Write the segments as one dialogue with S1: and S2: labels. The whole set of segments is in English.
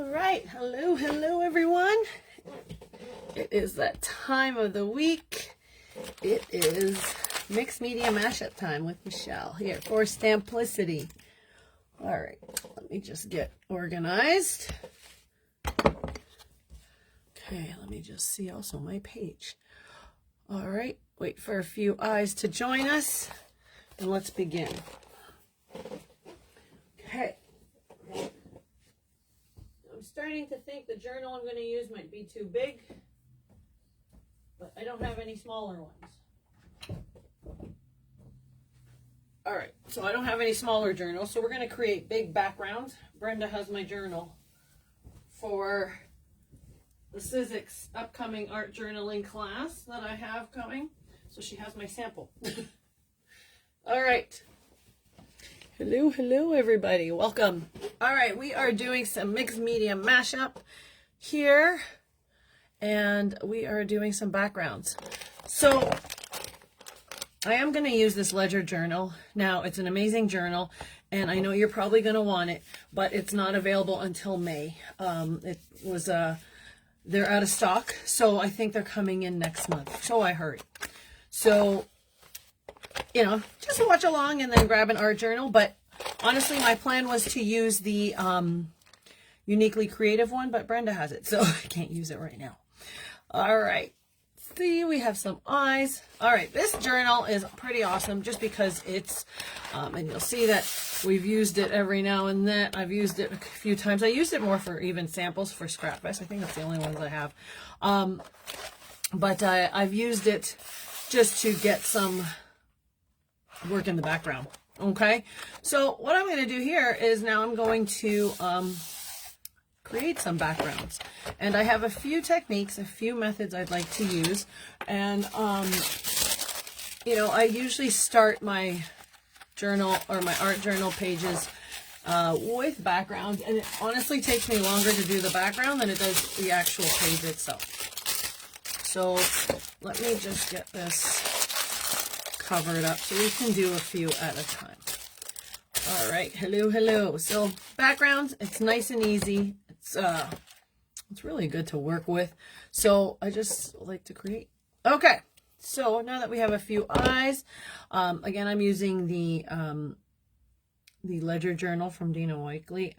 S1: All right, hello everyone. It is that time of the week. It is mixed media mashup time with Michelle here for Stamplicity. All right, let me just get organized. Okay, let me just see also my page. All right, wait for a few eyes to join us, and let's begin. Okay. I'm starting to think the journal I'm going to use might be too big, but I don't have any smaller ones. All right, so I don't have any smaller journals, so we're going to create big backgrounds. Brenda has my journal for the Sizzix upcoming art journaling class that I have coming, so she has my sample. All right. Hello everybody, welcome. All right, we are doing some mixed media mashup here, and we are doing some backgrounds. So I am going to use this ledger journal. Now, it's an amazing journal, and I know you're probably going to want it, but it's not available until May. It was they're out of stock, so I think they're coming in next month. So I heard. So, you know, just watch along and then grab an art journal. But honestly, my plan was to use the Uniquely Creative one, but Brenda has it, so I can't use it right now. All right. See, we have some eyes. All right, this journal is pretty awesome just because it's, and you'll see that we've used it every now and then. I've used it a few times. I used it more for even samples for Scrapfest. I think that's the only ones I have. But I've used it just to get some work in the background. Okay, so what I'm going to do here is now I'm going to create some backgrounds, and I have a few techniques, a few methods I'd like to use. And you know, I usually start my journal or my art journal pages with backgrounds, and it honestly takes me longer to do the background than it does the actual page itself. So let me just get this covered up so we can do a few at a time. All right, hello. So backgrounds, it's nice and easy. It's really good to work with. So I just like to create. Okay, so now that we have a few eyes, again, I'm using the Ledger journal from Dina Wakley,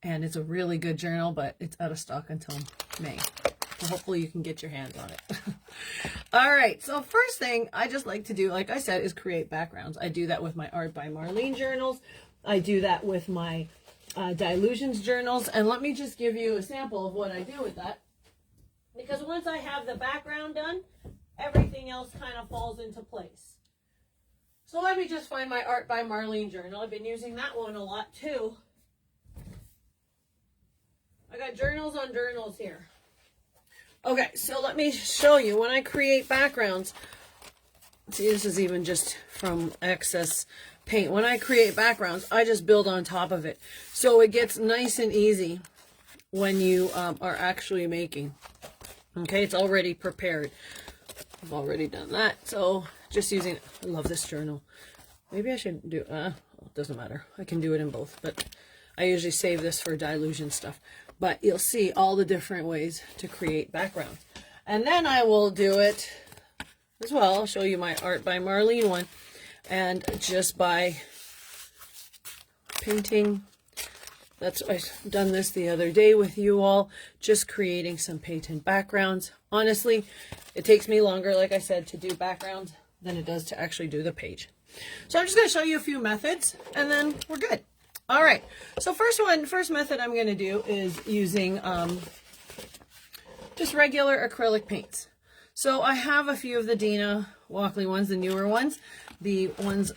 S1: and it's a really good journal, but it's out of stock until May. So hopefully you can get your hands on it. All right, so first thing I just like to do, like I said, is create backgrounds. I do that with my Art by Marlene journals. I do that with my Dylusions journals. And let me just give you a sample of what I do with that. Because once I have the background done, everything else kind of falls into place. So let me just find my Art by Marlene journal. I've been using that one a lot too. I got journals on journals here. Okay, so let me show you when I create backgrounds. See, this is even just from excess paint. When I create backgrounds, I just build on top of it. So it gets nice and easy when you are actually making. Okay, it's already prepared. I've already done that. So just using, I love this journal. Maybe I should do, it doesn't matter. I can do it in both, but I usually save this for Dylusion stuff. But you'll see all the different ways to create backgrounds. And then I will do it as well. I'll show you my Art by Marlene one. And just by painting, I've done this the other day with you all, just creating some painted backgrounds. Honestly, it takes me longer, like I said, to do backgrounds than it does to actually do the page. So I'm just going to show you a few methods, and then we're good. All right, so first method I'm going to do is using just regular acrylic paints. So I have a few of the Dina Wakley ones, the newer ones, the ones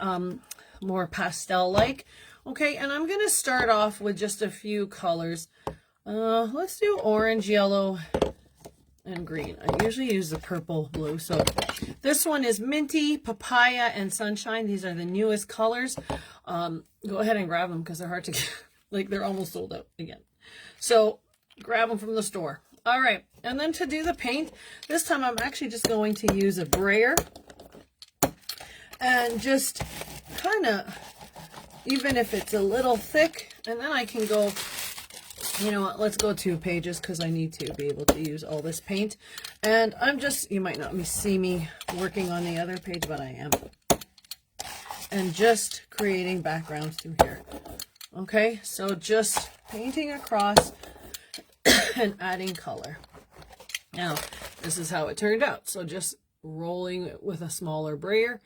S1: more pastel-like. Okay, and I'm going to start off with just a few colors. Let's do orange, yellow, and green. I usually use the purple blue. So this one is Minty, Papaya, and Sunshine. These are the newest colors. Go ahead and grab them because they're hard to get. Like, they're almost sold out again. So grab them from the store. All right, and then to do the paint, this time I'm actually just going to use a brayer and just kind of, even if it's a little thick, and then I can go You know what, let's go 2 pages because I need to be able to use all this paint. And I'm just, you might not see me working on the other page, but I am. And just creating backgrounds through here. Okay, so just painting across and adding color. Now, this is how it turned out. So just rolling it with a smaller brayer,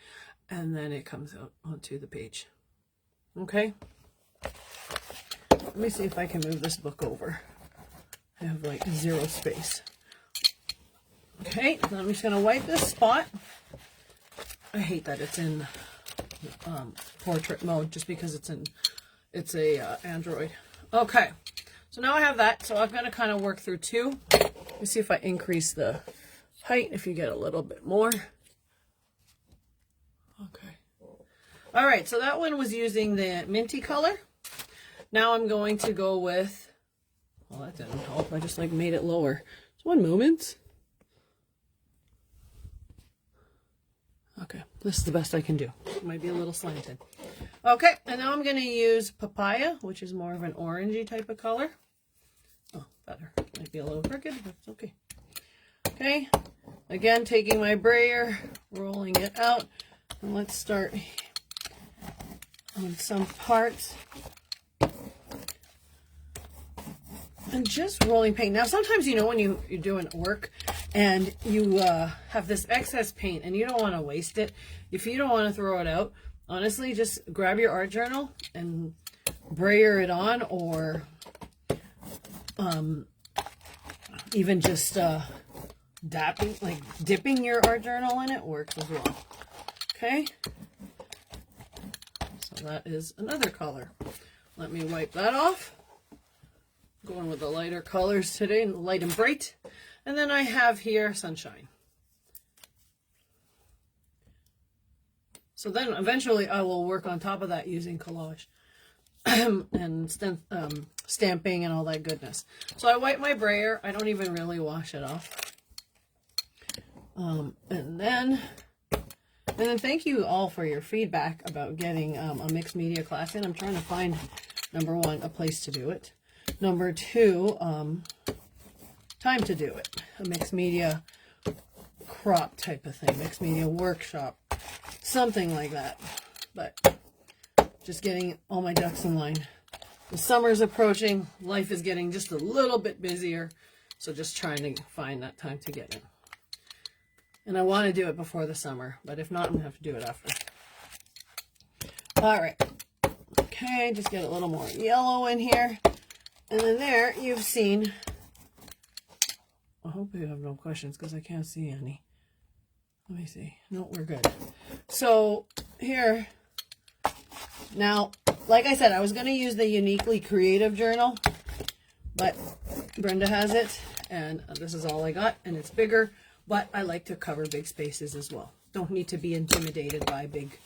S1: and then it comes out onto the page. Okay. Let me see if I can move this book over. I have like 0 space. Okay, then I'm just going to wipe this spot. I hate that it's in portrait mode just because it's a Android. Okay, so now I have that. So I'm going to kind of work through 2. Let me see if I increase the height, if you get a little bit more. Okay. All right, so that one was using the minty color. Now I'm going to go with, well, that didn't help. I just like made it lower. Just one moment. Okay, this is the best I can do. It might be a little slanted. Okay, and now I'm going to use papaya, which is more of an orangey type of color. Oh, better. Might be a little crooked, but it's okay. Okay, again, taking my brayer, rolling it out, and let's start on some parts. And just rolling paint. Now, sometimes, you know, when you're doing work and you have this excess paint and you don't want to waste it, if you don't want to throw it out, honestly, just grab your art journal and brayer it on, or even just dipping your art journal in it works as well. Okay, so that is another color. Let me wipe that off. Going with the lighter colors today, light and bright. And then I have here sunshine. So then eventually I will work on top of that using collage and stamping and all that goodness. So I wipe my brayer. I don't even really wash it off. And then thank you all for your feedback about getting a mixed media class in. I'm trying to find, number 1, a place to do it. Number 2, time to do it. A mixed media crop type of thing. Mixed media workshop. Something like that. But just getting all my ducks in line. The summer's approaching. Life is getting just a little bit busier. So just trying to find that time to get in. And I want to do it before the summer. But if not, I'm going to have to do it after. Alright. Okay, just get a little more yellow in here. And then there, you've seen, I hope you have no questions because I can't see any. Let me see. No, we're good. So here, now, like I said, I was going to use the Uniquely Creative Journal, but Brenda has it, and this is all I got, and it's bigger, but I like to cover big spaces as well. Don't need to be intimidated by big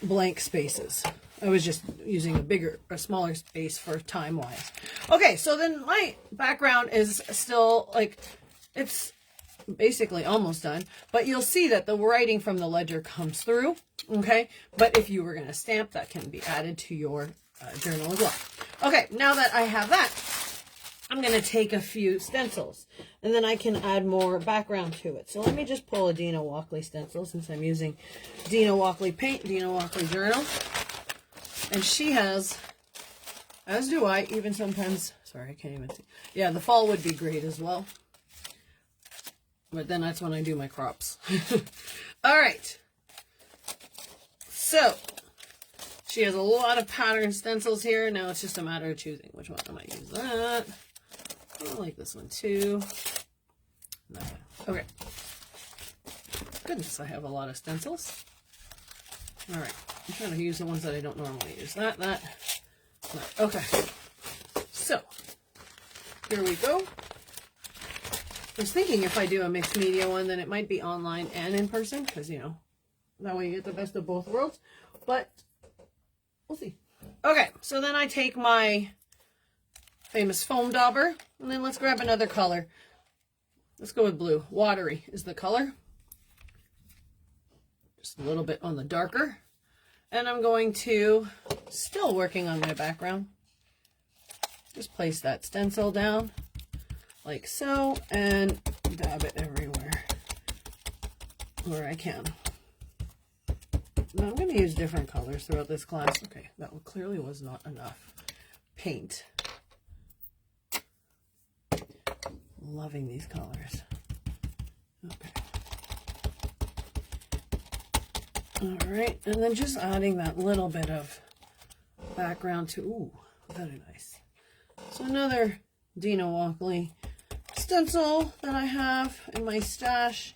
S1: blank spaces. I was just using a smaller space for time-wise. Okay, so then my background is still, like, it's basically almost done. But you'll see that the writing from the ledger comes through, okay? But if you were going to stamp, that can be added to your journal as well. Okay, now that I have that, I'm going to take a few stencils. And then I can add more background to it. So let me just pull a Dina Walkley stencil since I'm using Dina Walkley paint, Dina Walkley journal. And she has, as do I, even sometimes, sorry, I can't even see. Yeah, the fall would be great as well. But then that's when I do my crops. All right. So, she has a lot of pattern stencils here. Now it's just a matter of choosing which one I might use. That. I like this one too. No. Okay. Goodness, I have a lot of stencils. All right. I'm trying to use the ones that I don't normally use. That. Okay. So, here we go. I was thinking if I do a mixed media one, then it might be online and in person, because, you know, that way you get the best of both worlds. But we'll see. Okay, so then I take my famous foam dauber, and then let's grab another color. Let's go with blue. Watery is the color. Just a little bit on the darker. And I'm going to, still working on my background, just place that stencil down like so and dab it everywhere where I can. Now I'm going to use different colors throughout this class. Okay, that one clearly was not enough paint. Loving these colors. Okay. All right, and then just adding that little bit of background to, ooh, very nice. So another Dina Walkley stencil that I have in my stash.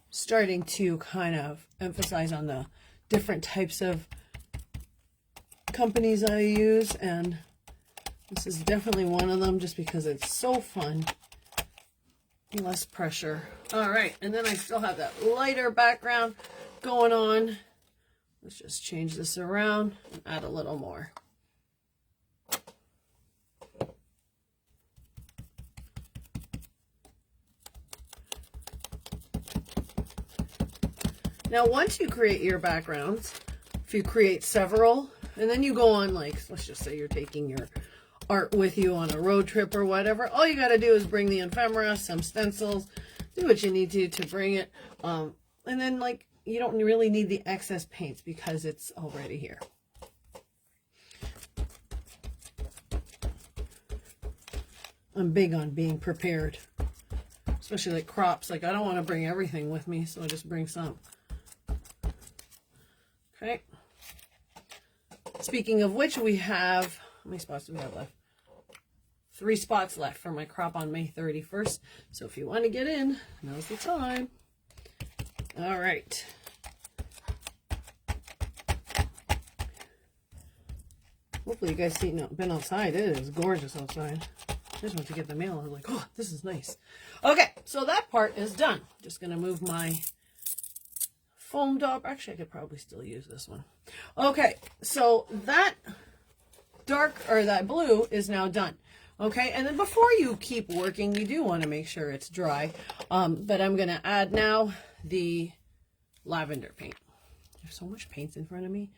S1: Starting to kind of emphasize on the different types of companies I use, and this is definitely one of them just because it's so fun. Less pressure. All right, and then I still have that lighter background going on. Let's just change this around and add a little more. Now, once you create your backgrounds, if you create several, and then you go on, like, let's just say you're taking your art with you on a road trip or whatever, all you got to do is bring the ephemera, some stencils, do what you need to bring it. And then, like, you don't really need the excess paints because it's already here. I'm big on being prepared, especially like crops. Like, I don't want to bring everything with me, so I just bring some. Okay. Speaking of which, we have, how many spots do we have left? 3 spots left for my crop on May 31st. So if you want to get in, now's the time. All right. Hopefully you guys been outside. It is gorgeous outside. I just went to get the mail. I was like, oh, this is nice. Okay, so that part is done. Just going to move my foam dot. Actually, I could probably still use this one. Okay, so that dark, or that blue, is now done. Okay, and then before you keep working, you do want to make sure it's dry. But I'm going to add now the lavender paint. There's so much paint in front of me.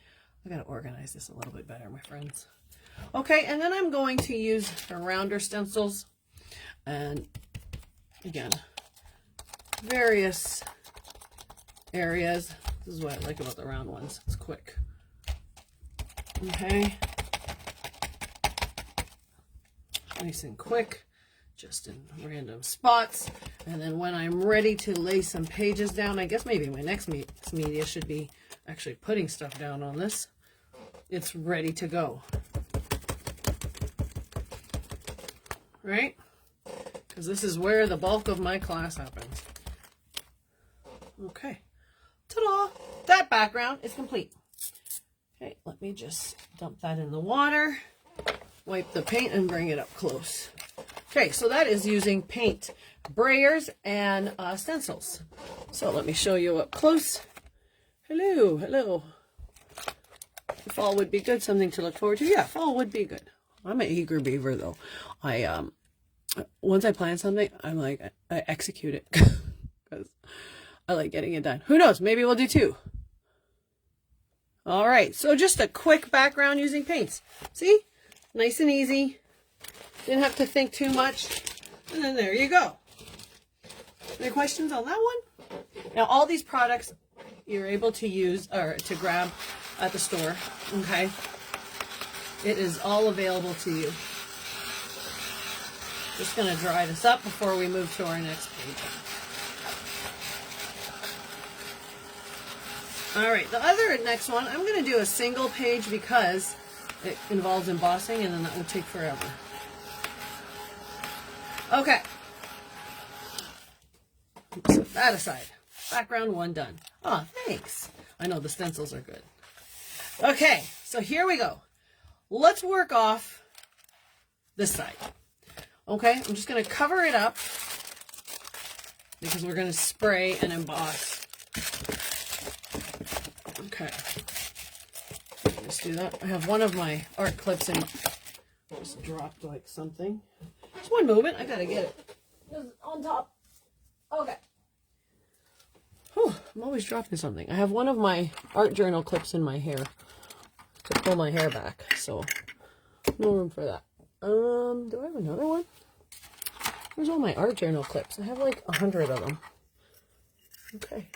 S1: I got to organize this a little bit better, my friends. Okay, and then I'm going to use the rounder stencils. And again, various areas. This is what I like about the round ones. It's quick. Okay. Nice and quick, just in random spots. And then when I'm ready to lay some pages down, I guess maybe my next media should be actually putting stuff down on this. It's ready to go. Right? Because this is where the bulk of my class happens. Okay. Ta-da! That background is complete. Okay, let me just dump that in the water. Wipe the paint and bring it up close. Okay, so that is using paint, brayers, and stencils. So let me show you up close. Hello, hello. Fall would be good, something to look forward to. Yeah, fall would be good. I'm an eager beaver, though. Once I plan something, I'm like, I execute it because I like getting it done. Who knows? Maybe we'll do 2. All right, so just a quick background using paints. See? Nice and easy. Didn't have to think too much. And then there you go. Any questions on that one? Now, all these products you're able to use or to grab at the store, okay? It is all available to you. Just going to dry this up before we move to our next page. All right, the other next one, I'm going to do a single page because it involves embossing, and then that will take forever. Okay. Set that aside. Background 1 done. Oh, thanks. I know the stencils are good. Okay, so here we go. Let's work off this side. Okay, I'm just going to cover it up because we're going to spray and emboss. Okay. Let's do that. I have one of my art clips in. Just dropped like something. Just one moment. I gotta get it. Just on top. Okay. Whew. I'm always dropping something. I have one of my art journal clips in my hair to pull my hair back, so no room for that. Do I have another one? Where's all my art journal clips? I have like 100 of them. Okay.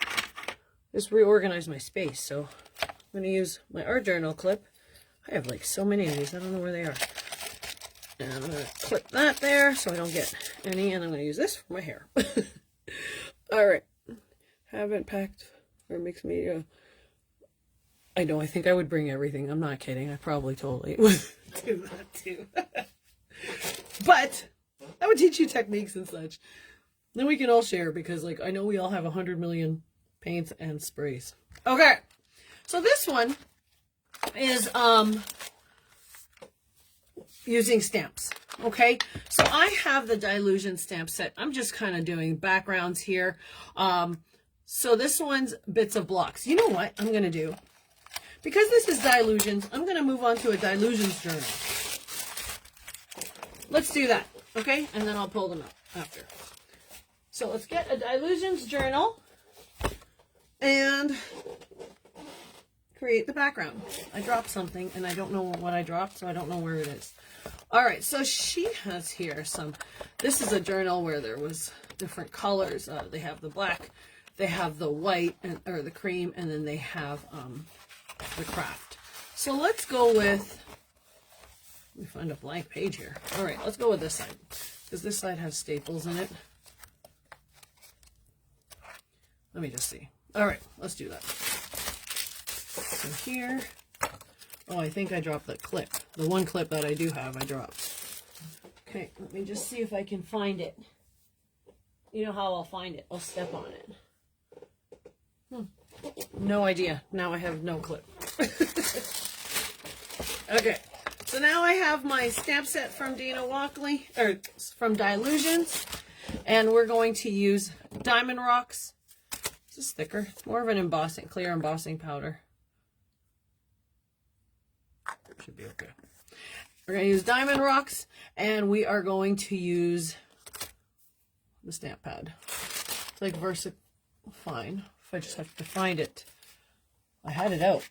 S1: Just reorganized my space, so I'm going to use my art journal clip. I have like so many of these, I don't know where they are. And I'm going to clip that there so I don't get any, and I'm going to use this for my hair. Alright. Haven't packed for mixed media. I know, I think I would bring everything. I'm not kidding. I probably totally would do that too. But I would teach you techniques and such. Then we can all share, because like I know we all have 100 million paints and sprays. Okay. So this one is using stamps. Okay. So I have the Dylusion stamp set. I'm just kind of doing backgrounds here. So this one's bits of blocks. You know what I'm going to do? Because this is Dylusions, I'm going to move on to a Dylusions journal. Let's do that, okay? And then I'll pull them out after. So let's get a Dylusions journal and create the background. I dropped something and I don't know what I dropped, so I don't know where it is. All right, so she has here some, this is a journal where there was different colors. They have the black, they have the white, or the cream, and then they have the craft. So let's go with, let me find a blank page here. All right, let's go with this side, because this side has staples in it. Let me just see. All right, let's do that. So here, oh, I think I dropped the clip. The one clip that I do have, I dropped. Okay, let me just see if I can find it. You know how I'll find it? I'll step on it. No idea. Now I have no clip. Okay, so now I have my stamp set from Dina Walkley, or from Dylusions, and we're going to use Diamond Rocks. This is thicker. It's more of an embossing, clear embossing powder. Should be okay. We're going to use Diamond Rocks, and we are going to use the stamp pad. It's like VersaFine. I just have to find it. I had it out.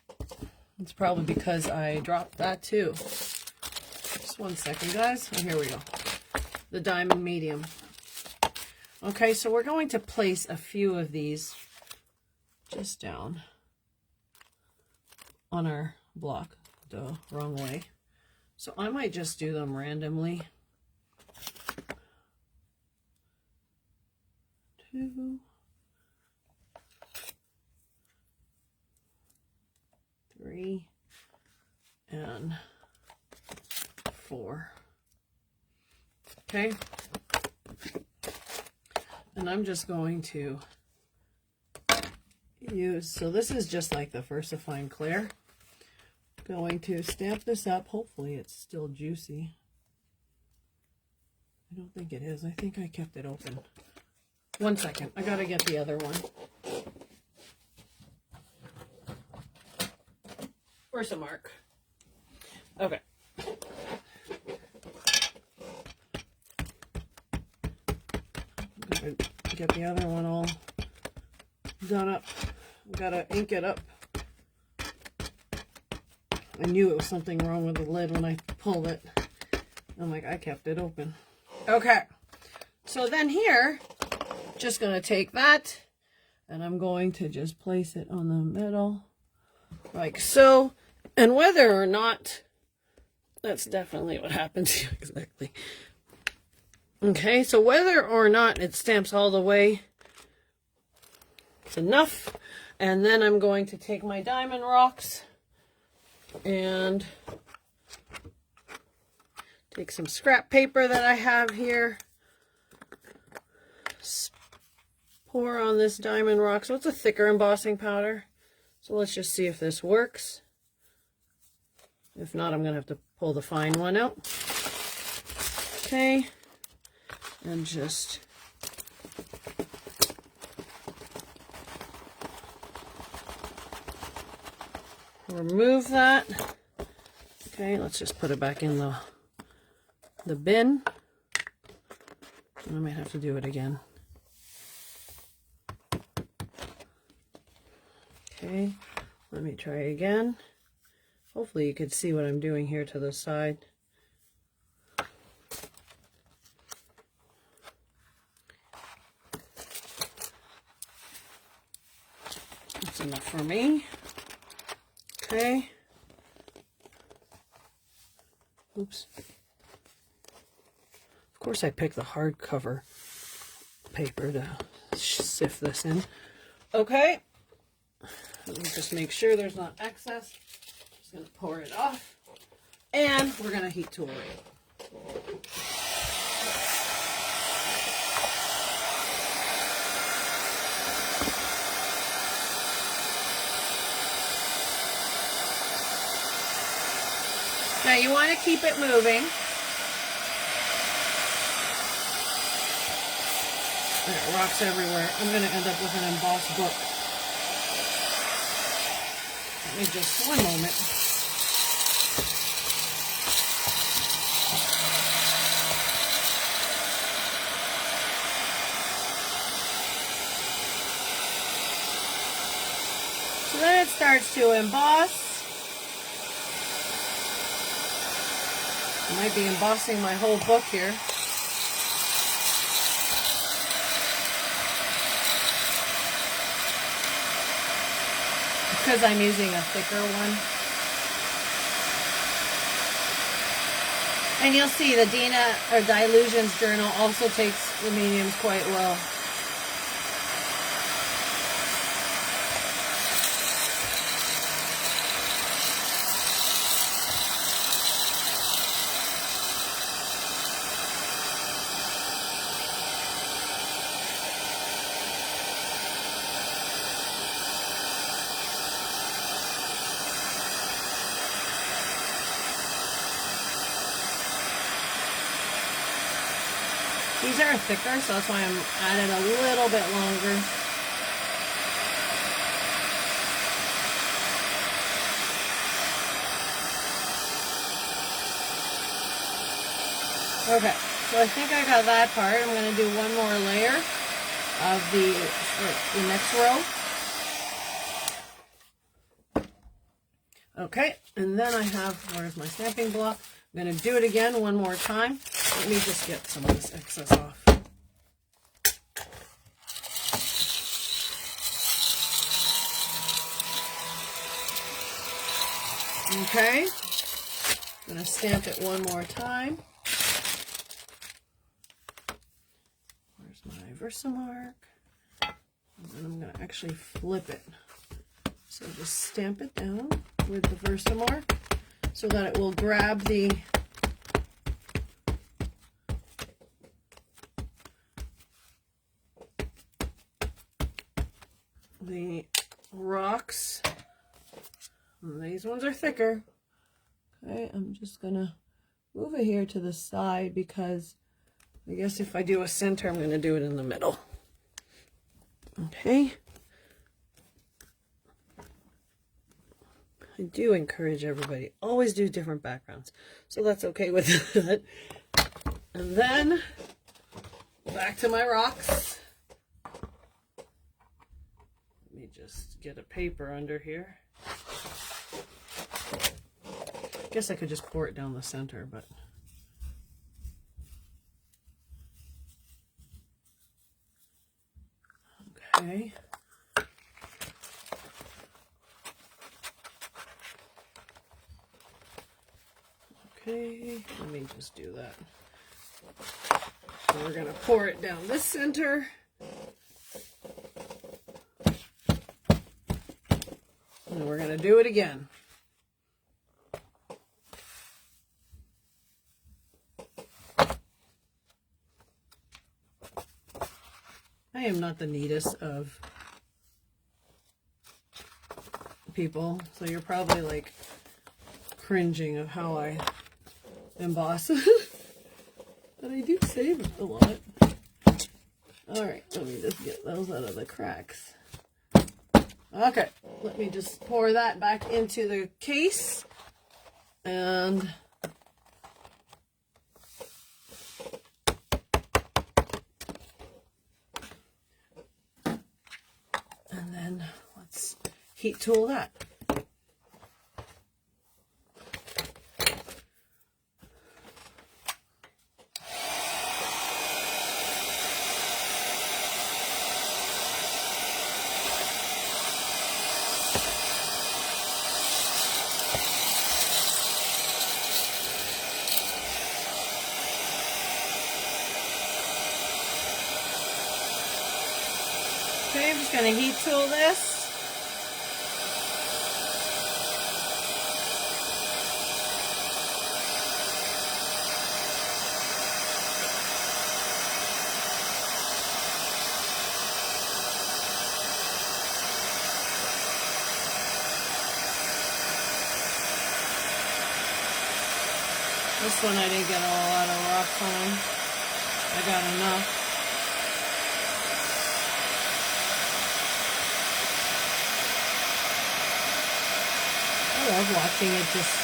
S1: It's probably because I dropped that too. Just one second, guys. Oh, here we go. The diamond medium. Okay, so we're going to place a few of these just down on our block. Duh, wrong way. So I might just do them randomly. 2, 3, and 4. Okay. And I'm just going to use, so this is just like the VersaFine Clear. Going to stamp this up. Hopefully it's still juicy. I don't think it is. I think I kept it open. One second. I gotta get the other one. Where's the mark? Okay. I'm gonna get the other one all done up. Gotta ink it up. I knew it was something wrong with the lid when I pulled it. I'm like, I kept it open. Okay. So then here, just going to take that and I'm going to just place it on the middle like so. And whether or not, that's definitely what happens. Exactly. Okay, so whether or not it stamps all the way, it's enough. And then I'm going to take my Diamond Rocks and take some scrap paper that I have here, pour on this Diamond Rock. So it's a thicker embossing powder. So let's just see if this works. If not, I'm going to have to pull the fine one out. Okay. And just remove that. Okay, let's just put it back in the bin. I might have to do it again. Okay, let me try again. Hopefully you could see what I'm doing here to the side. That's enough for me. Okay. Oops. Of course I picked the hardcover paper to sift this in. Okay. Let me just make sure there's not excess. Just going to pour it off. And we're going to heat tool it. Now you want to keep it moving. There, rocks everywhere. I'm going to end up with an embossed book. Let me just, one moment. So then it starts to emboss. I might be embossing my whole book here. Because I'm using a thicker one. And you'll see the Dina or Dylusions journal also takes the mediums quite well. These are thicker, so that's why I'm adding a little bit longer. Okay, so I think I got that part. I'm going to do one more layer of the next row. Okay, and then I have, where's my stamping block? I'm going to do it again one more time. Let me just get some of this excess off. Okay, I'm going to stamp it one more time. Where's my Versamark? And then I'm going to actually flip it. So just stamp it down with the Versamark so that it will grab the rocks. And these ones are thicker. Okay, I'm just gonna move it here to the side because I guess if I do a center, I'm gonna do it in the middle. Okay. I do encourage everybody, always do different backgrounds. So that's okay with that. And then back to my rocks. Let me just get a paper under here. I guess I could just pour it down the center, but okay. Okay, let me just do that. So we're gonna pour it down this center. And we're gonna do it again. I am not the neatest of people, so you're probably like cringing of how I emboss. But I do save a lot. Alright, let me just get those out of the cracks. Okay, let me just pour that back into the case. And then let's heat tool that. Okay, I'm just going to heat tool this. This one I didn't get a lot of rocks on. I got enough. I love watching it just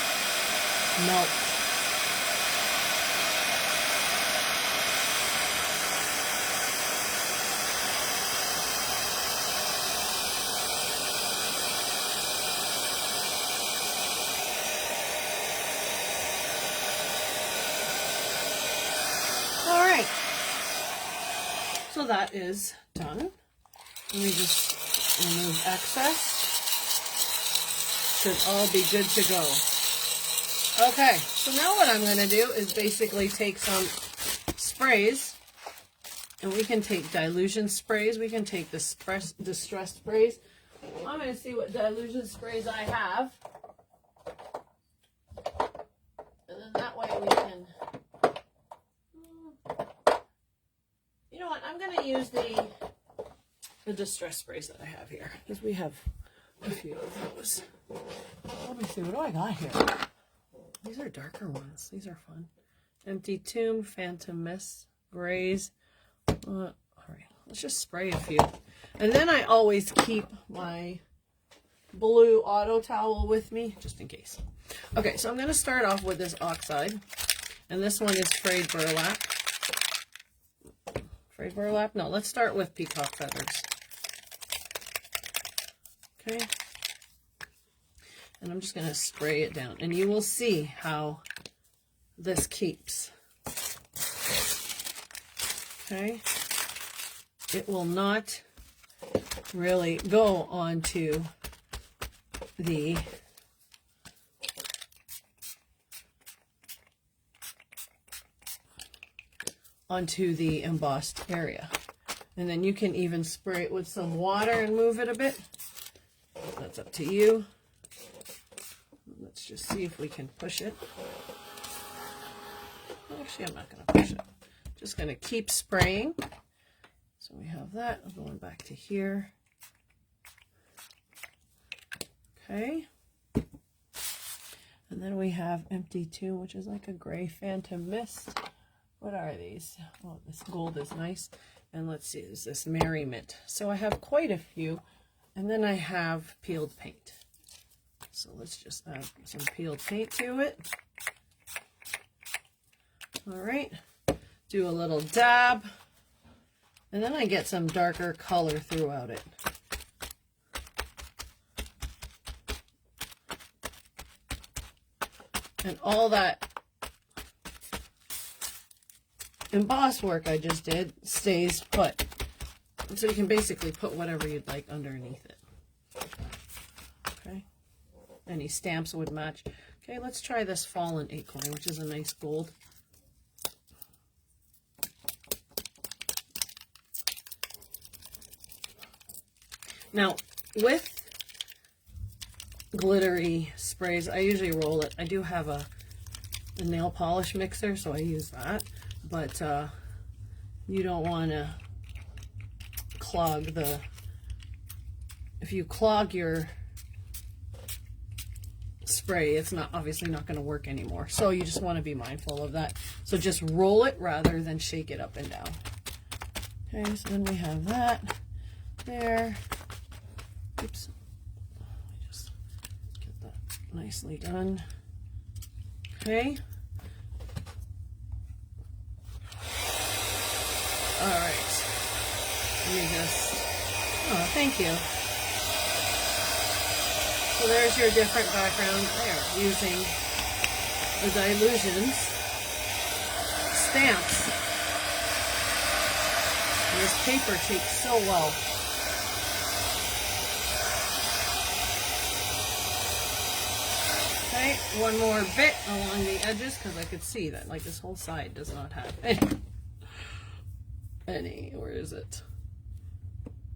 S1: melt. All right, so that is done. Let me just remove excess. Should all be good to go. Okay, so now what I'm going to do is basically take some sprays, and we can take dilution sprays, we can take the distress sprays. I'm going to see what dilution sprays I have, and then that way we can, you know what, I'm going to use the distress sprays that I have here, because we have a few of those. Let me see, what do I got here? These are darker ones. These are fun. Empty Tomb, Phantom Mist, Grays. All right, let's just spray a few. And then I always keep my blue auto towel with me, just in case. Okay, so I'm going to start off with this oxide. And this one is frayed burlap. Frayed burlap? No, let's start with peacock feathers. Okay. And I'm just going to spray it down. And you will see how this keeps. Okay. It will not really go onto the embossed area. And then you can even spray it with some water and move it a bit. That's up to you. Let's just see if we can push it. Actually, I'm not going to push it. Just going to keep spraying. So we have that. I'm going back to here. Okay. And then we have Empty Tomb, which is like a gray Phantom Mist. What are these? Oh, this gold is nice. And let's see, is this Merriment. So I have quite a few. And then I have peeled paint. So let's just add some peeled paint to it. All right. Do a little dab. And then I get some darker color throughout it. And all that emboss work I just did stays put. So you can basically put whatever you'd like underneath it. Okay. Any stamps would match. Okay, let's try this Fallen Acorn, which is a nice gold. Now, with glittery sprays, I usually roll it. I do have a nail polish mixer, so I use that. But you don't want to clog the... If you clog your spray, it's not obviously not going to work anymore. So you just want to be mindful of that. So just roll it rather than shake it up and down. Okay, so then we have that there. Oops. Just get that nicely done. Okay. All right. Let me just, oh, thank you. So there's your different background there using the Dylusions stamps. And this paper takes so well. Okay, one more bit along the edges because I could see that like this whole side does not have any. Where is it?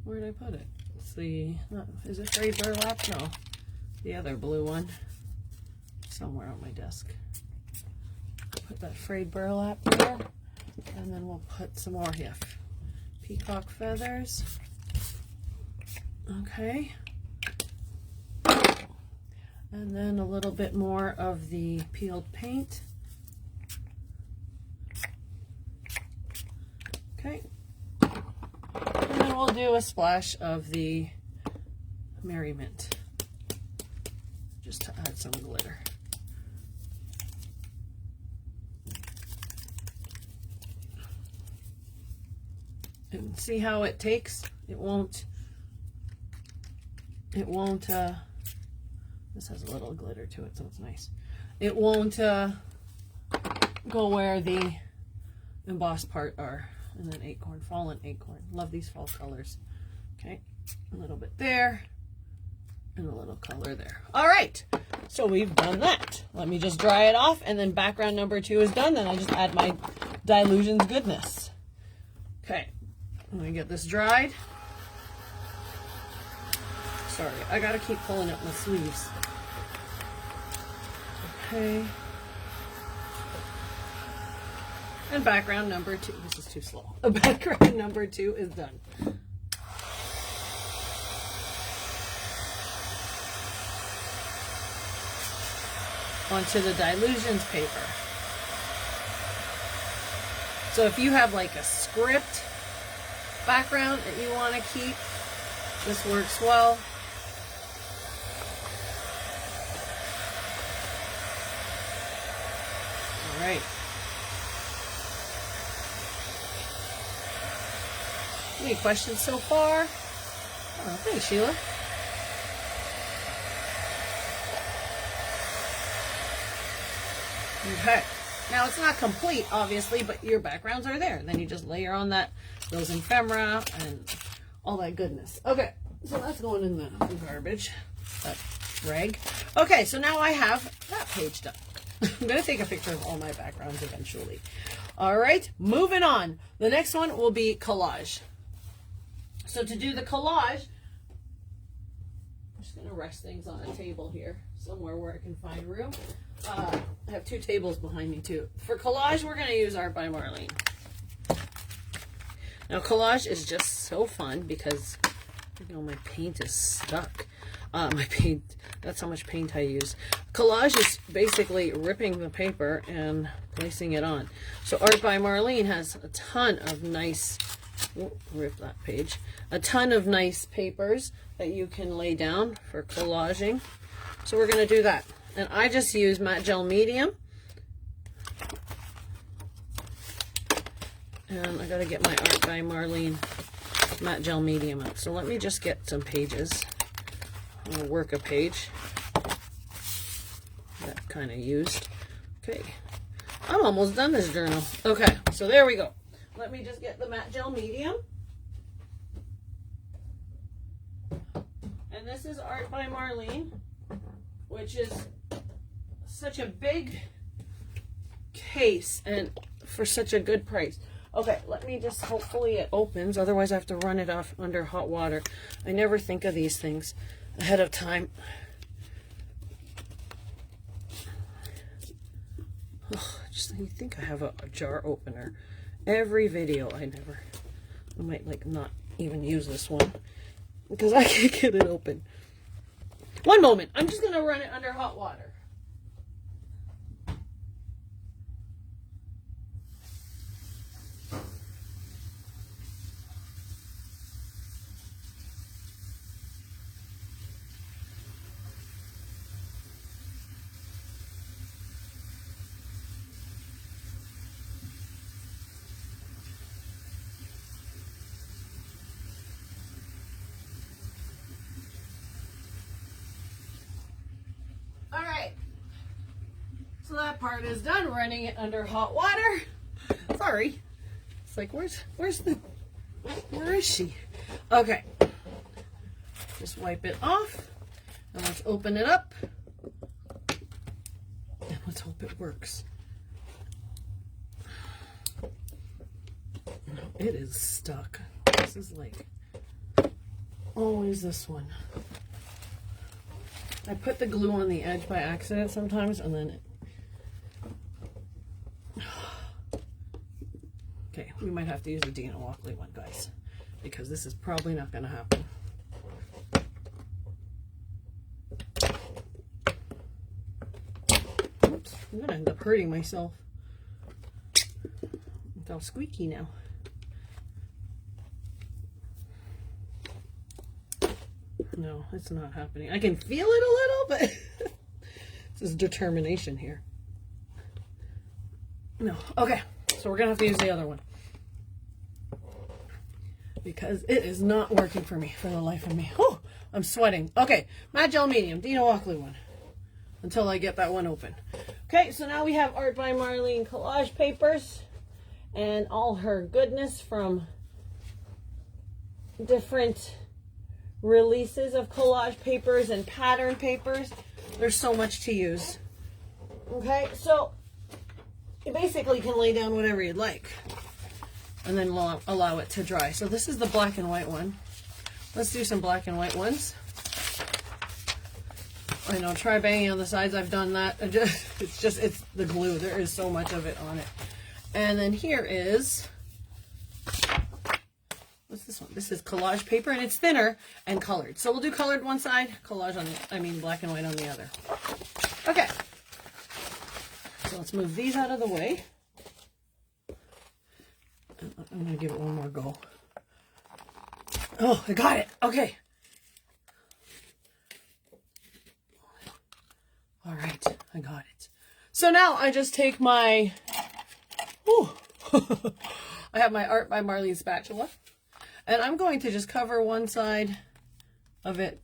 S1: Where did I put it? It's the, is it frayed burlap? No, the other blue one. Somewhere on my desk. Put that frayed burlap there, and then we'll put some more here. Peacock feathers. Okay. And then a little bit more of the peeled paint. Okay. And then we'll do a splash of the Merriment, just to add some glitter. And see how it takes? It won't, this has a little glitter to it, so it's nice. It won't go where the embossed part are. And then acorn, fallen acorn. Love these fall colors. Okay, a little bit there, and a little color there. All right, so we've done that. Let me just dry it off, and then background number 2 is done. Then I just add my Dylusions goodness. Okay, let me get this dried. Sorry, I gotta keep pulling up my sleeves. Okay. And background number 2, this is too slow. Background number 2 is done. Onto the Dylusions paper. So if you have like a script background that you want to keep, this works well. All right. Any questions so far? Oh, thanks, Sheila. Okay. Now it's not complete, obviously, but your backgrounds are there. Then you just layer on those ephemera and all that goodness. Okay, so that's going in the garbage, that rag. Okay, so now I have that page done. I'm going to take a picture of all my backgrounds eventually. All right, moving on. The next one will be collage. So to do the collage, I'm just going to rest things on a table here, somewhere where I can find room. I have 2 tables behind me too. For collage, we're going to use Art by Marlene. Now collage is just so fun because, you know, my paint is stuck. That's how much paint I use. Collage is basically ripping the paper and placing it on. So Art by Marlene has a ton of nice, rip that page, a ton of nice papers that you can lay down for collaging. So we're going to do that. And I just use matte gel medium. And I got to get my Art by Marlene matte gel medium out. So let me just get some pages. I'm going to work a page that kind of used. Okay, I'm almost done this journal. Okay, so there we go. Let me just get the matte gel medium. And this is Art by Marlene, which is such a big case and for such a good price. Okay, let me just, hopefully it opens, otherwise I have to run it off under hot water. I never think of these things ahead of time. Oh, just you think I have a jar opener. Every video I might like not even use this one because I can't get it open. One moment, I'm just gonna run it under hot water. part is done, running it under hot water. Sorry. It's like, where is she? Okay. Just wipe it off. And let's open it up. And let's hope it works. No, it is stuck. This is like always this one. I put the glue on the edge by accident sometimes, and then okay, we might have to use the Dina Walkley one, guys, because this is probably not going to happen. Oops, I'm going to end up hurting myself. It's all squeaky now. No, it's not happening. I can feel it a little, but this is determination here. No. Okay, so we're going to have to use the other one, because it is not working for me for the life of me. Oh, I'm sweating. Okay, Matte Gel Medium, Dina Walkley one, until I get that one open. Okay, so now we have Art by Marlene collage papers and all her goodness from different releases of collage papers and pattern papers. There's so much to use. Okay, so you basically can lay down whatever you'd like and then allow it to dry. So this is the black and white one. Let's do some black and white ones. I know, try banging on the sides. I've done that. It's the glue. There is so much of it on it. And then here is, what's this one? This is collage paper, and it's thinner and colored. So we'll do colored one side, collage on the, black and white on the other. Okay. So let's move these out of the way. I'm going to give it one more go. Oh, I got it. Okay. All right, I got it. So now I just take my, I have my Art by Marlene spatula, and I'm going to just cover one side of it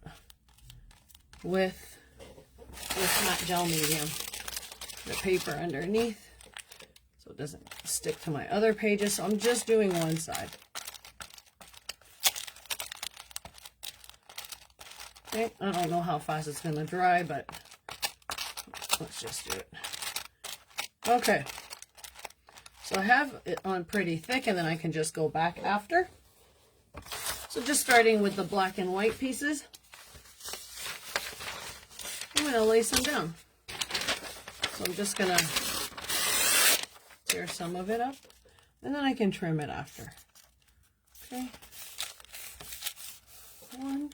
S1: with Matte Gel Medium, the paper underneath, so it doesn't stick to my other pages. So I'm just doing one side. Okay, I don't know how fast it's going to dry, but let's just do it. Okay, so I have it on pretty thick, and then I can just go back after. So just starting with the black and white pieces, I'm going to lace them down. So I'm just going to tear some of it up, and then I can trim it after. Okay, one.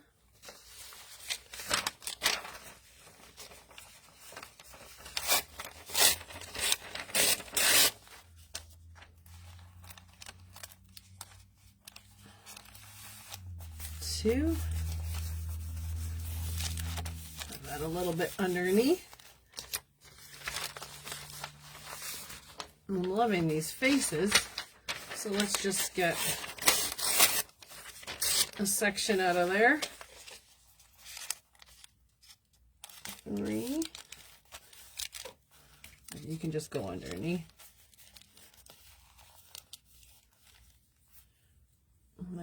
S1: Two. Have that a little bit underneath. I'm loving these faces, so let's just get a section out of there. Three. You can just go underneath.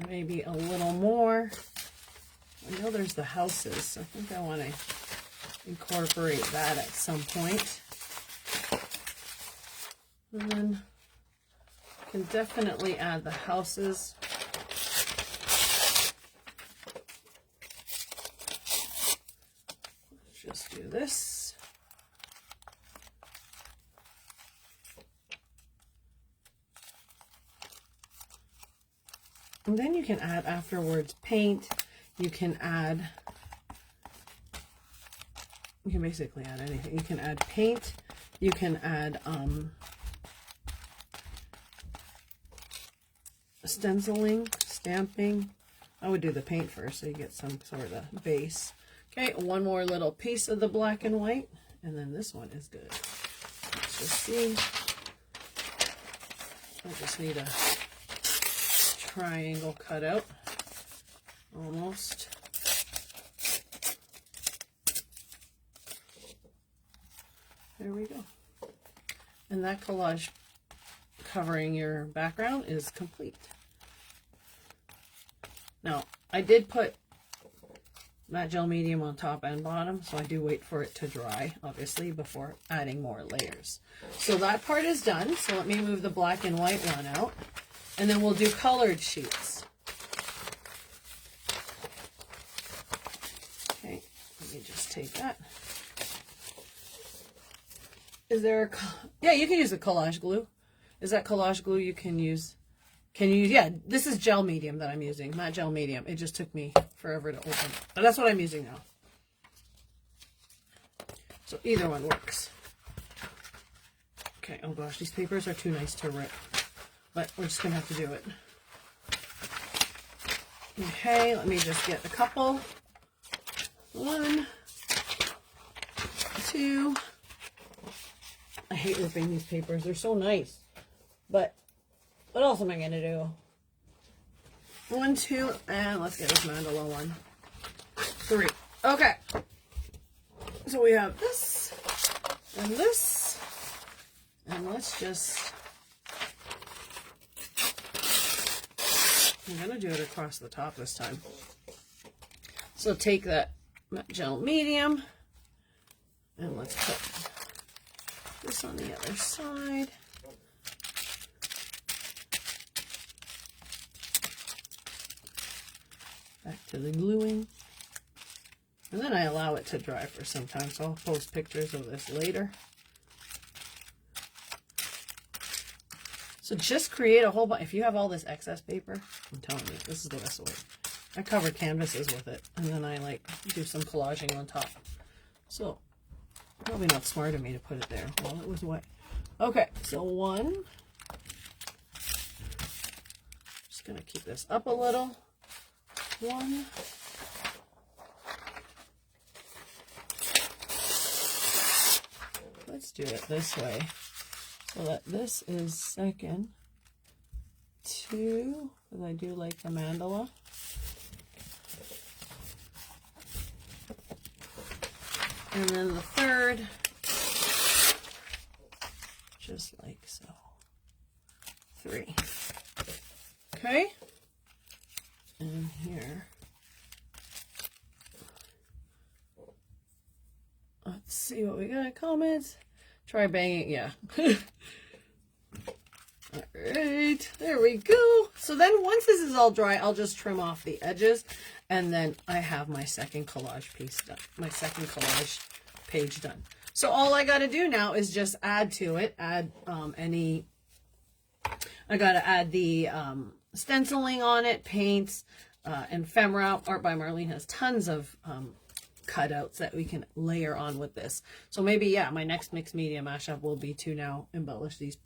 S1: Maybe a little more. I know there's the houses, so I think I want to incorporate that at some point. And then I can definitely add the houses. Let's just do this. And then you can add afterwards paint. You can basically add anything. You can add paint. You can add stenciling, stamping. I would do the paint first so you get some sort of base. Okay, one more little piece of the black and white, and then this one is good. Let's just see. I just need a triangle cut out, almost. There we go. And that collage covering your background is complete. Now, I did put matte gel medium on top and bottom, so I do wait for it to dry, obviously, before adding more layers. So that part is done. So let me move the black and white one out, and then we'll do colored sheets. Okay, let me just take that. Is there a, yeah, you can use a collage glue. Is that collage glue you can use? Can you use, yeah, this is gel medium that I'm using, matte gel medium. It just took me forever to open, but that's what I'm using now. So either one works. Okay, oh gosh, these papers are too nice to rip, but we're just gonna have to do it. Okay, let me just get a couple. 1, 2. I hate ripping these papers. They're so nice. But what else am I going to do? 1, 2, and let's get this mandala one. 3. Okay. So we have this and this. And let's just... I'm going to do it across the top this time. So take that matte gel medium and let's put this on the other side. Back to the gluing. And then I allow it to dry for some time, so I'll post pictures of this later. So just create a whole bunch. If you have all this excess paper, I'm telling you, this is the best way. I cover canvases with it, and then I like do some collaging on top. So probably not smart of me to put it there while it was wet. Okay, so 1. Just gonna keep this up a little. 1. Let's do it this way so that this is second. 2, because I do like the mandala. And then the 3rd, just like so. 3. Okay. And here. Let's see what we got. Comments. Try banging. Yeah. All right. There we go. So then once this is all dry, I'll just trim off the edges. And then I have my second collage piece done. My second collage page done. So all I got to do now is just add to it. Add I got to add the stenciling on it, paints, ephemera. Art by Marlene has tons of cutouts that we can layer on with this. So maybe, yeah, my next mixed media mashup will be to now embellish these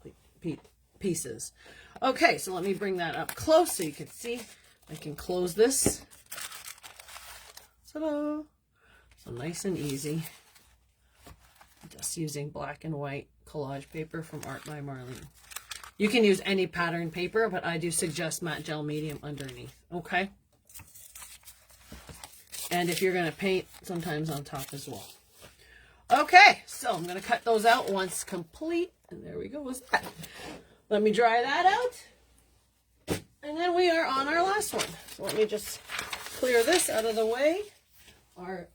S1: pieces. Okay, so let me bring that up close so you can see. I can close this. Ta-da! So nice and easy. Just using black and white collage paper from Art by Marlene. You can use any pattern paper, but I do suggest matte gel medium underneath, okay? And if you're going to paint, sometimes on top as well. Okay, so I'm going to cut those out once complete. And there we go. What's that? Let me dry that out. And then we are on our last one. So let me just clear this out of the way. Our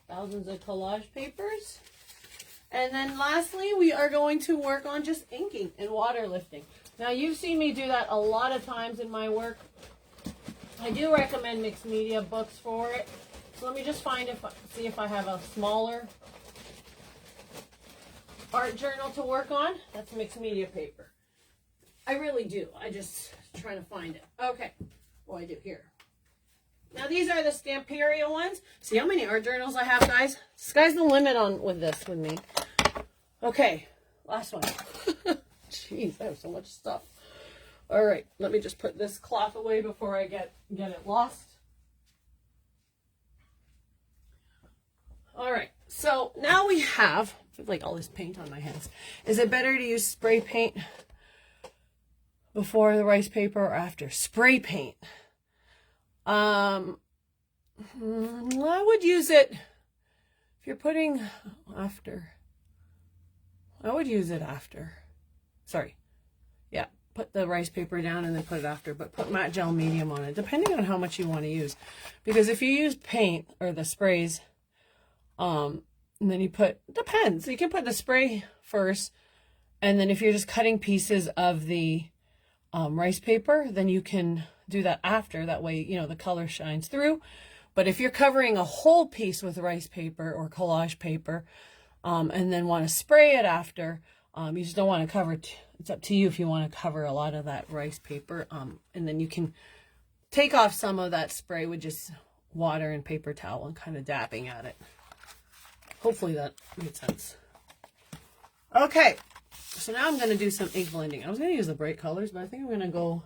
S1: thousands of collage papers. And then lastly, we are going to work on just inking and water lifting. Now, you've seen me do that a lot of times in my work. I do recommend mixed media books for it. So let me just see if I have a smaller art journal to work on. That's mixed media paper. I really do. I just trying to find it. Okay. Well, I do here. Now these are the Stamperia ones. See how many art journals I have, guys? Sky's the limit on with this with me. Okay, last one. Jeez, I have so much stuff. All right, let me just put this cloth away before I get it lost. All right, so now we have like all this paint on my hands. Is it better to use spray paint before the rice paper or after? Spray paint. I would use it if you're putting after. I would use it after. Sorry. Yeah, put the rice paper down and then put it after, but put matte gel medium on it, depending on how much you want to use. Because if you use paint or the sprays, and then you put, depends. You can put the spray first, and then if you're just cutting pieces of the rice paper, then you can do that after. That way, you know, the color shines through. But if you're covering a whole piece with rice paper or collage paper, and then want to spray it after, you just don't want to cover it. It's up to you if you want to cover a lot of that rice paper. And then you can take off some of that spray with just water and paper towel and kind of dabbing at it. Hopefully that made sense. Okay, so now I'm going to do some ink blending. I was going to use the bright colors, but I think I'm going to go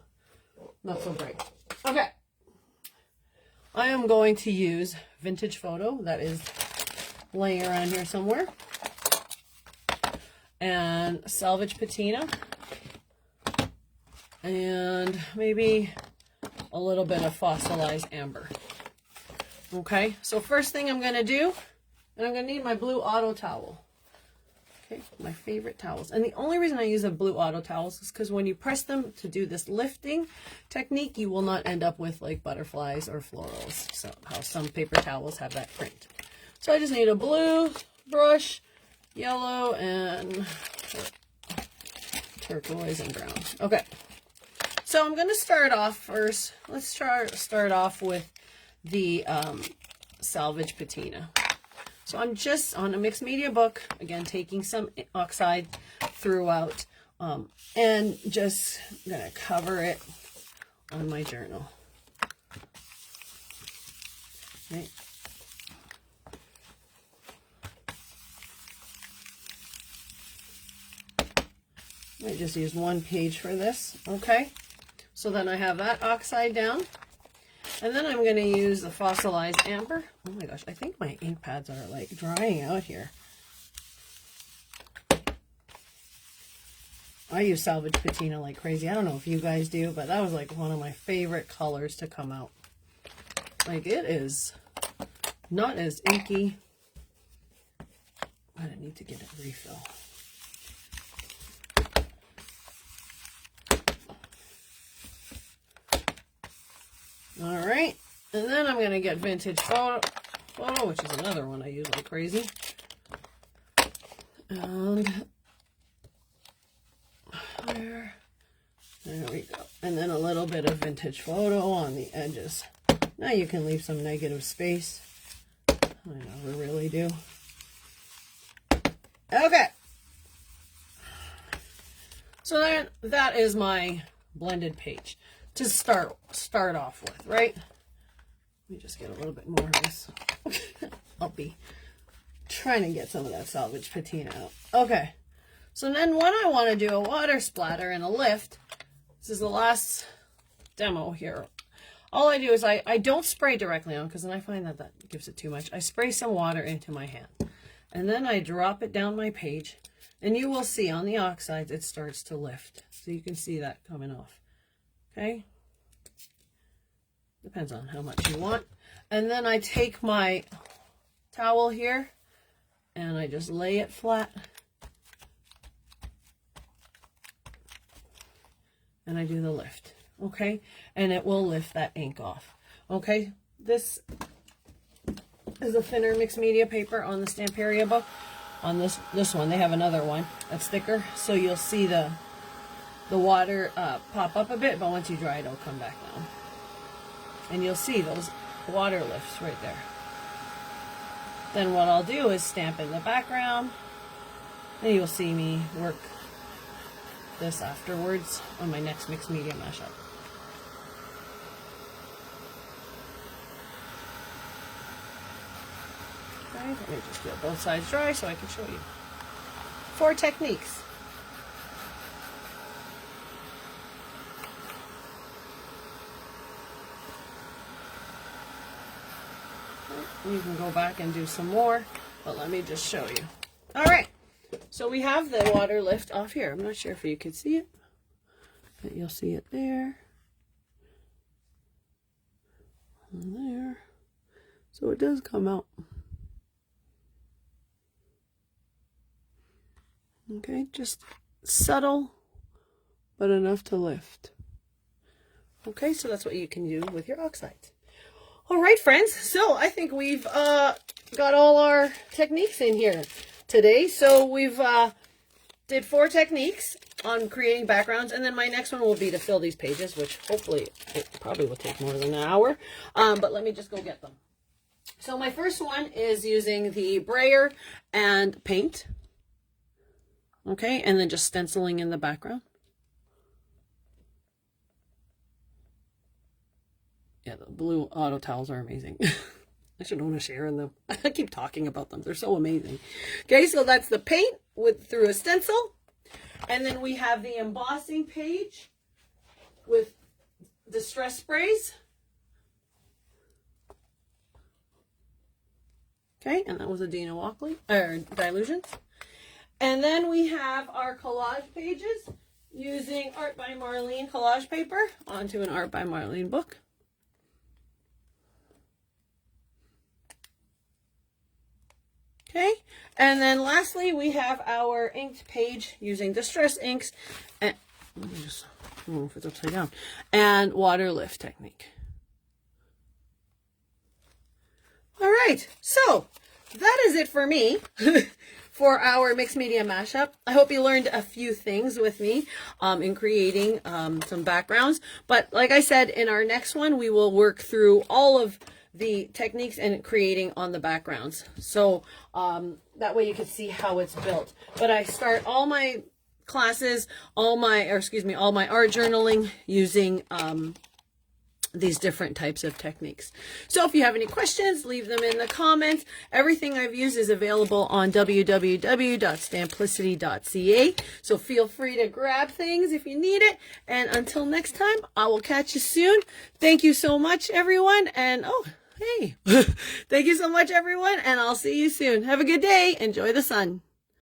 S1: not so bright. Okay. I am going to use Vintage Photo. That is laying around here somewhere. And Salvage Patina. And maybe a little bit of Fossilized Amber. Okay, so first thing I'm going to do, and I'm going to need my blue auto towel. Okay, my favorite towels. And the only reason I use a blue auto towels is because when you press them to do this lifting technique, you will not end up with like butterflies or florals. So how some paper towels have that print. So I just need a blue brush, yellow, and turquoise and brown. Okay, so I'm going to start off first. Let's start off with the Salvage Patina. So I'm just on a mixed media book, again, taking some oxide throughout, and just gonna cover it on my journal. Okay. I just used one page for this, okay? So then I have that oxide down. And then I'm going to use the Fossilized Amber. Oh my gosh, I think my ink pads are like drying out here. I use Salvage Patina like crazy. I don't know if you guys do, but that was like one of my favorite colors to come out. Like, it is not as inky. I need to get a refill. All right, and then I'm going to get Vintage Photo, which is another one I use like crazy. And there we go. And then a little bit of Vintage Photo on the edges. Now you can leave some negative space. I never really do. Okay. So then that is my blended page to start off with, right? Let me just get a little bit more of this. I'll be trying to get some of that Salvage Patina out. Okay, so then when I want to do a water splatter and a lift, this is the last demo here. All I do is I don't spray directly on, because then I find that gives it too much. I spray some water into my hand, and then I drop it down my page, and you will see on the oxides it starts to lift. So you can see that coming off. Okay, depends on how much you want. And then I take my towel here and I just lay it flat, and I do the lift. Okay, and it will lift that ink off. Okay, this is a thinner mixed media paper on the Stamperia book. On this one, they have another one that's thicker, so you'll see the water pop up a bit, but once you dry it, it'll come back down. And you'll see those water lifts right there. Then what I'll do is stamp in the background, and you'll see me work this afterwards on my next mixed media mashup. Okay, let me just get both sides dry so I can show you. 4 techniques. You can go back and do some more, but let me just show you. All right, so we have the water lift off here. I'm not sure if you can see it, but you'll see it there and there. So it does come out.
S2: Okay, just subtle, but enough to lift. Okay, so that's what you can do with your oxide. All right, friends, so I think we've got all our techniques in here today. So we've did 4 techniques on creating backgrounds, and then my next one will be to fill these pages, which hopefully it probably will take more than an hour, but let me just go get them. So my first one is using the brayer and paint, okay, and then just stenciling in the background. Yeah, the blue auto towels are amazing. I should own a share in them. I keep talking about them. They're so amazing. Okay, so that's the paint through a stencil. And then we have the embossing page with distress sprays. Okay, and that was a Dina Walkley, or Dylusions. And then we have our collage pages using Art by Marlene collage paper onto an Art by Marlene book. Okay, and then lastly, we have our inked page using Distress Inks, and let me just move it upside down, and water lift technique. All right, so that is it for me for our mixed media mashup. I hope you learned a few things with me in creating some backgrounds. But like I said, in our next one, we will work through all of the techniques and creating on the backgrounds. So that way you can see how it's built. But I start all my classes, all my art journaling using these different types of techniques. So if you have any questions, leave them in the comments. Everything I've used is available on www.stamplicity.ca. So feel free to grab things if you need it. And until next time, I will catch you soon. Thank you so much, everyone. And hey, thank you so much, everyone. And I'll see you soon. Have a good day. Enjoy the sun.